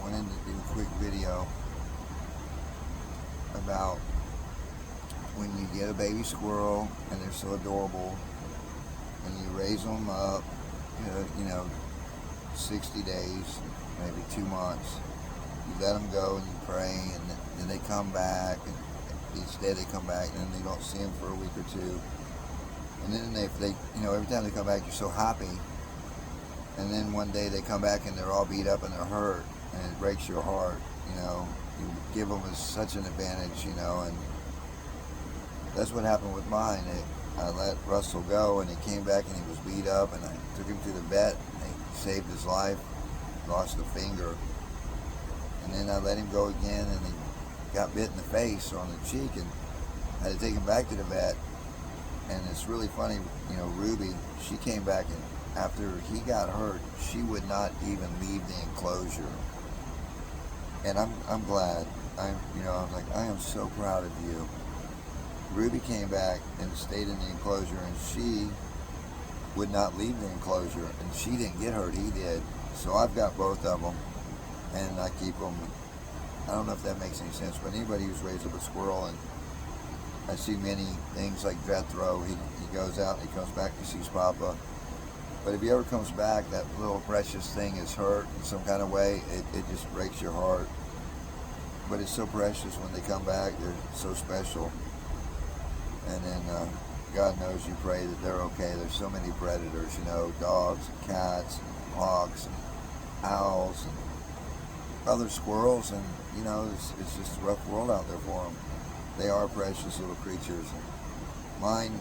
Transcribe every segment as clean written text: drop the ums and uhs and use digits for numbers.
wanted to do a quick video about when you get a baby squirrel and they're so adorable and you raise them up, 60 days, maybe 2 months. You let them go and you pray, and then they come back, and each day they come back, and then they don't see them for a week or two. And then every time they come back, you're so happy. And then one day they come back and they're all beat up and they're hurt, and it breaks your heart. You give them such an advantage, and that's what happened with mine. I let Russell go, and he came back and he was beat up, and I took him to the vet, and they saved his life, lost a finger. And then I let him go again, and he got bit in the face or on the cheek, and I had to take him back to the vet. And it's really funny, Ruby, she came back, and after he got hurt, she would not even leave the enclosure. And I'm glad. I was like, I am so proud of you. Ruby came back and stayed in the enclosure, and she would not leave the enclosure, and she didn't get hurt, he did. So I've got both of them, and I keep them. I don't know if that makes any sense, but anybody who's raised up a squirrel, and I see many things like Jethro, he goes out and he comes back and he sees Papa. But if he ever comes back, that little precious thing is hurt in some kind of way, it just breaks your heart. But it's so precious when they come back, they're so special. And then God knows you pray that they're okay. There's so many predators, dogs and cats and hawks and owls and other squirrels, and it's just a rough world out there for them. They are precious little creatures. Mine,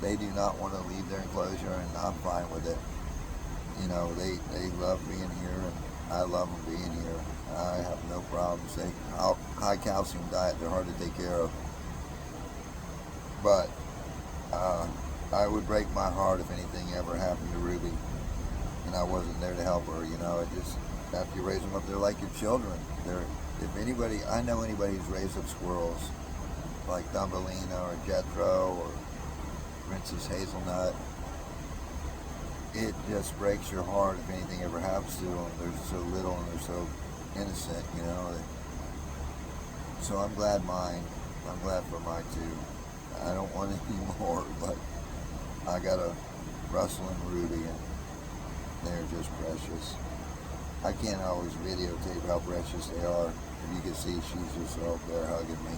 they do not want to leave their enclosure, and I'm fine with it. They love being here, and I love them being here. I have no problems. They high calcium diet, they're hard to take care of. But I would break my heart if anything ever happened to Ruby and I wasn't there to help her. After you raise them up, they're like your children. I know anybody who's raised up squirrels, like Thumbelina or Jethro or Princess Hazelnut, it just breaks your heart if anything ever happens to them. They're so little and they're so innocent, So I'm glad for mine too. I don't want any more, but I got a Russell and Ruby, and they're just precious. I can't always videotape how precious they are. If you can see, she's just up there hugging me.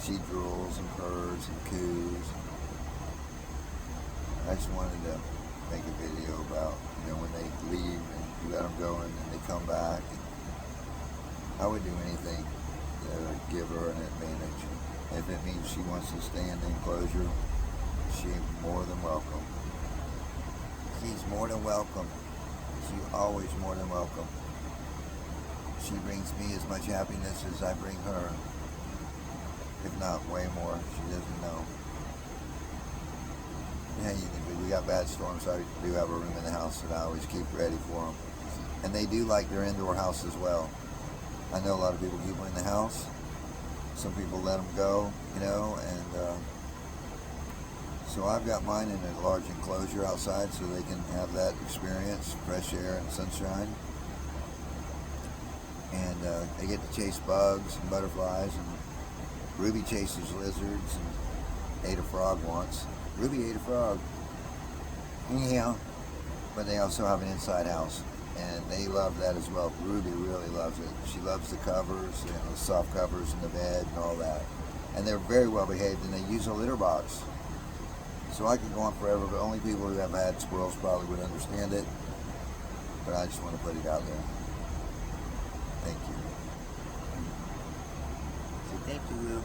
She drools and purrs and coos. I just wanted to make a video about, when they leave and you let them go and then they come back. I would do anything to give her an advantage. If it means she wants to stay in the enclosure, she's more than welcome. She's more than welcome. She's always more than welcome. She brings me as much happiness as I bring her. If not way more, she doesn't know. Yeah, we got bad storms, so I do have a room in the house that I always keep ready for them. And they do like their indoor house as well. I know a lot of people keep them in the house. Some people let them go, and so I've got mine in a large enclosure outside so they can have that experience, fresh air and sunshine. And they get to chase bugs and butterflies, and Ruby chases lizards and ate a frog once. Ruby ate a frog. Yeah. But they also have an inside house, and they love that as well. Ruby really loves it. She loves the covers, the soft covers in the bed and all that. And they're very well behaved, and they use a litter box. So I could go on forever, but only people who have had squirrels probably would understand it. But I just want to put it out there. Thank you. So thank you, Lou.